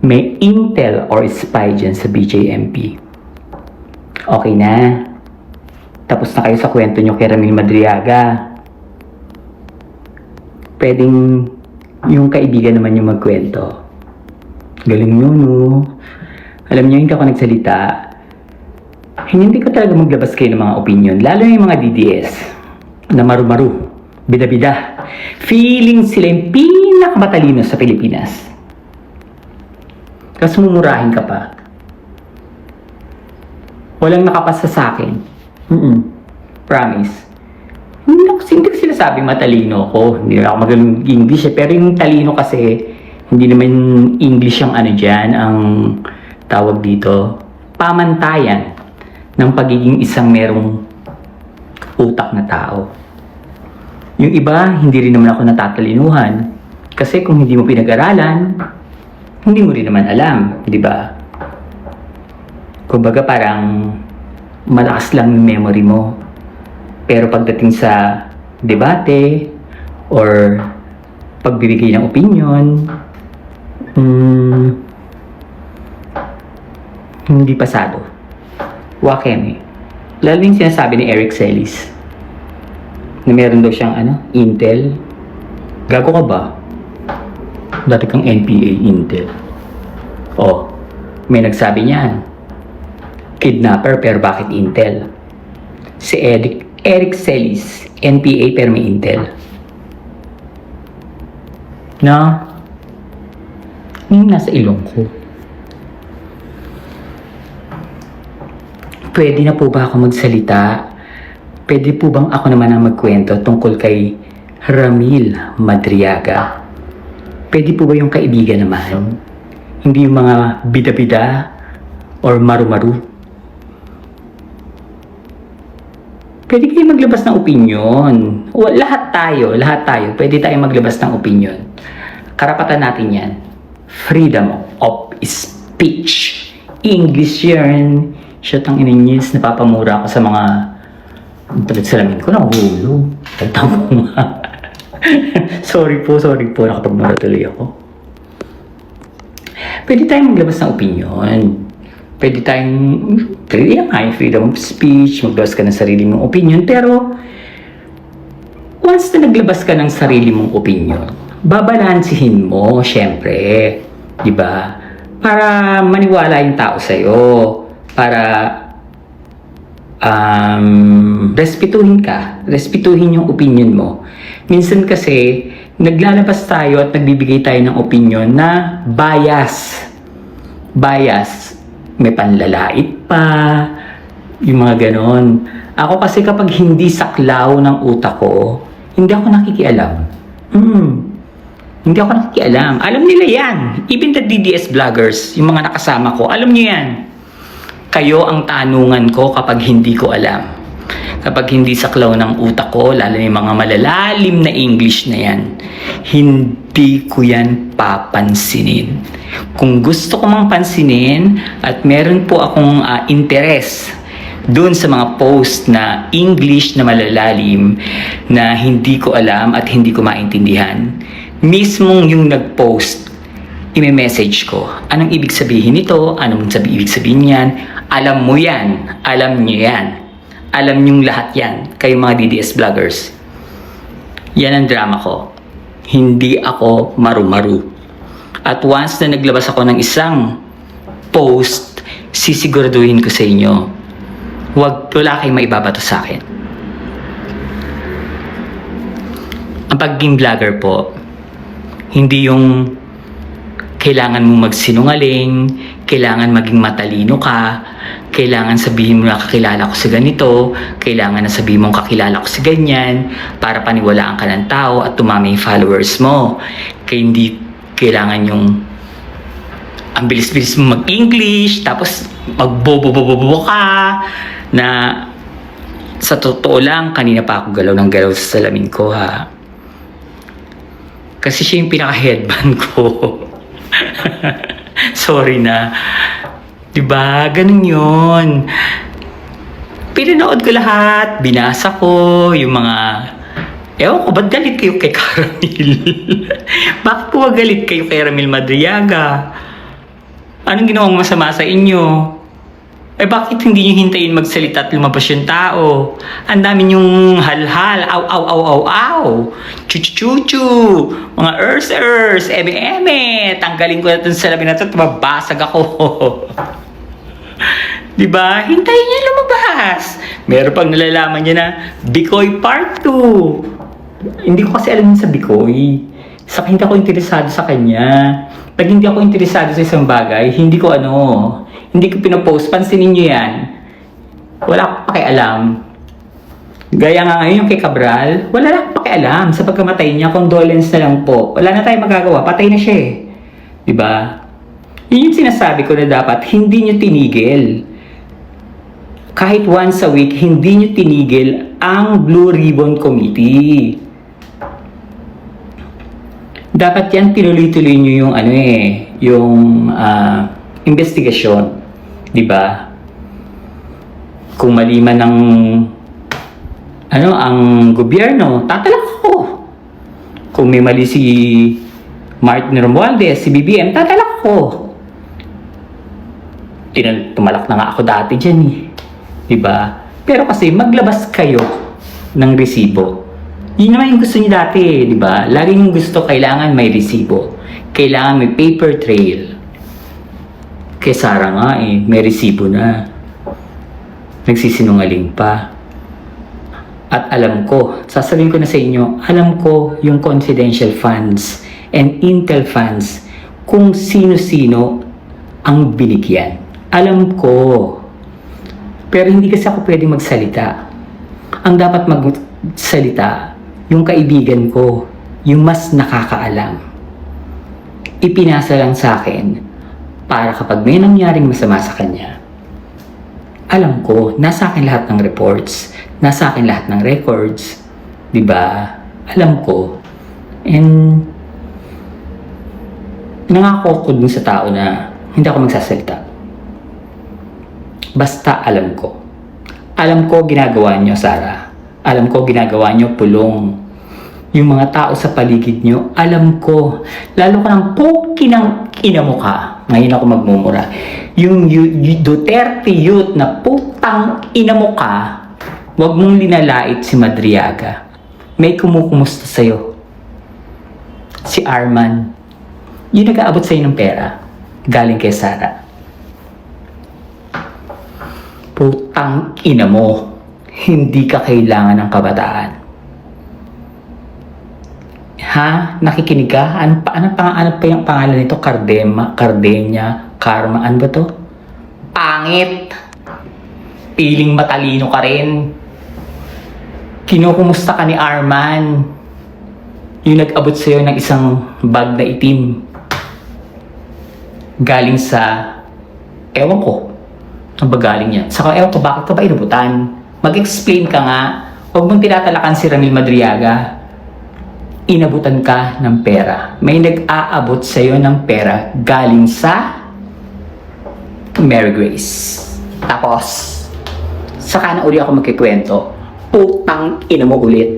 May intel or spy dyan sa BJMP. Okay na. Tapos na kayo sa kwento nyo kay Ramil Madriaga. Pwedeng yung kaibigan naman yung magkwento. Galing nyo, no? Alam nyo, hindi ako nagsalita. Hindi ko talaga maglabas kayo ng mga opinion. Lalo yung mga DDS na maru-maru, bida-bida. Feeling sila yung pinakamatalino sa Pilipinas. Tapos mumurahin ka pa. Walang nakapasa sa akin. Promise. Hindi ko sinasabi matalino ko. Hindi ako magaling English eh. Pero yung talino kasi, hindi naman English ang ano dyan, ang tawag dito. Pamantayan ng pagiging isang merong utak na tao. Yung iba, hindi rin naman ako natatalinuhan. Kasi kung hindi mo pinag-aralan, hindi mo rin naman alam, di ba? Kumbaga parang malakas lang yung memory mo. Pero pagdating sa debate or pagbibigay ng opinion, hindi pasado. Wakeme. Lalo yung sinasabi ni Eric Celis na meron daw siyang intel. Gago ka ba? Dati kang NPA intel. Oh, may nagsabi niyan. Kidnapper pero bakit intel? Si Eric Celis, NPA pero may intel. Na? Yung nasa ilong ko. Pwede na po ba ako magsalita? Pwede po bang ako naman ang magkwento tungkol kay Ramil Madriaga? Pwede po ba yung kaibigan naman? Hindi yung mga bida-bida or maru-maru? Pwede kayo maglabas ng opinion. Lahat tayo, pwede tayo maglabas ng opinion. Karapatan natin yan. Freedom of speech. English yan. Shit, ang ininyis, napapamura ako sa mga salamin ko, nakuhulog. Tagtang mo nga. Sorry po, nakapagmura tuloy ako. Pwede tayong maglabas ng opinion. Pwede freedom of speech, maglabas ka ng sarili mong opinion, pero once na naglabas ka ng sarili mong opinion, babalansihin mo, syempre, di ba? Para maniwala yung tao sa'yo, para respetuhin yung opinion mo. Minsan kasi, naglalabas tayo at nagbibigay tayo ng opinion na bias. May panlalait pa, yung mga ganon. Ako kasi kapag hindi saklaw ng utak ko, hindi ako nakikialam. Hindi ako nakikialam. Alam nila yan. Even the DDS vloggers, yung mga nakasama ko, alam nyo yan. Kayo ang tanungan ko kapag hindi ko alam. Kapag hindi saklaw ng utak ko, lalo yung mga malalalim na English na yan, hindi ko yan papansinin. Kung gusto ko mang pansinin at meron po akong interest doon sa mga post na English na malalalim na hindi ko alam at hindi ko maintindihan, mismong yung nag-post, i-message ko. Anong ibig sabihin nito? Anong ibig sabihin yan? Alam mo yan. Alam niyo yan. Alam niyong lahat yan. Kayo mga DDS vloggers. Yan ang drama ko. Hindi ako maru-maru. At once na naglabas ako ng isang post, sisiguraduhin ko sa inyo, wala kayong maibabato sa akin. Ang pagiging vlogger po, hindi yung kailangan mong magsinungaling, kailangan maging matalino ka, kailangan sabihin mo na kakilala ko sa ganito, kailangan na sabihin mo kakilala ko sa ganyan, para paniwalaan ka ng tao at tumami yung followers mo. Kaya hindi kailangan yung ang bilis-bilis mo mag-English, tapos magbobo-bobo ka, na sa totoo lang, kanina pa ako galaw ng galaw sa salamin ko, ha. Kasi siya yung pinaka-headband ko. Sorry na. Diba? Ganun yun. Pinanood ko lahat. Binasa ko yung mga... Ewan ko, ba't galit kayo kay Caramil? Bakit po galit kayo kay Ramil Madriaga? Anong ginawang masama sa inyo? Eh bakit hindi nyo hintayin magsalita at lumabas yung tao? Ang dami nyong halhal, aw aw aw aw aw, chu-chu-chu-chu, mga ers-ers, eme-eme, tanggalin ko na itong salamin na ito at mabasag ako. Diba? Hintayin niya lumabas. Meron pang nalalaman niya na Bikoy Part 2. Hindi ko kasi alam yun sa Bikoy. Saka hindi ako interesado sa kanya. Pag hindi ako interesado sa isang bagay, hindi ko hindi ko pinopost. Pansinin niyo yan. Wala akong pakialam. Gaya nga ngayon yung kay Cabral, wala lang akong pakialam sa pagkamatay niya. Condolence na lang po. Wala na tayong magagawa. Patay na siya eh. Diba? Yun yung sinasabi ko na dapat hindi niyo tinigil. Kahit once a week, hindi niyo tinigil ang Blue Ribbon Committee. Dapat yan tinuloy-tuloy niyo yung yung investigasyon, 'di ba? Kung mali man ang gobyerno, tatalak ako. Kung may mali si Martin Romualdez, si BBM, tatalak ako. Tumalak na nga ako dati diyan eh. 'Di ba? Pero kasi maglabas kayo ng resibo. Yun naman yung gusto niyo dati, di ba? Lagi yung gusto, kailangan may resibo. Kailangan may paper trail. Kay Sara nga may resibo na. Nagsisinungaling pa. At alam ko, sasabihin ko na sa inyo, alam ko yung confidential funds and intel funds kung sino-sino ang binigyan. Alam ko. Pero hindi kasi ako pwedeng magsalita. Ang dapat magsalita, yung kaibigan ko, yung mas nakakaalam. Ipinasa lang sa akin para kapag may nangyaring masama sa kanya, alam ko, nasa akin lahat ng reports, nasa akin lahat ng records, di ba? Alam ko. And nangako ko dun sa tao na hindi ako magsasalita. Basta alam ko. Alam ko ginagawa niyo, Sara. Alam ko ginagawa nyo pulong. Yung mga tao sa paligid nyo, alam ko. Lalo ka ng poki ng ina mo ka. Ngayon ako magmumura. Yung Duterte youth na putang ina mo ka, huwag mong linalait si Madriaga. May kumukumusta sa'yo. Si Arman. Yung nag-aabot sa'yo ng pera. Galing kay Sara. Putang ina mo. Hindi ka kailangan ng kabataan. Ha? Nakikinig ka? Ano pa yung pangalan nito? Cardenia, Karma, ano ba to? Pangit! Piling matalino ka rin. Kinukumusta ka ni Arman. Yung nag-abot sa'yo ng isang bag na itim. Galing sa... Ewan ko. Ang ba galing yan? Saka ewan ko, bakit ka ba inubutan? Mag-explain ka nga. Huwag mong tinatalakan si Ramil Madriaga. Inabutan ka ng pera. May nag-aabot sa'yo ng pera galing sa Mary Grace. Tapos, saka na uli ako magkikwento. Putang ina mo ulit.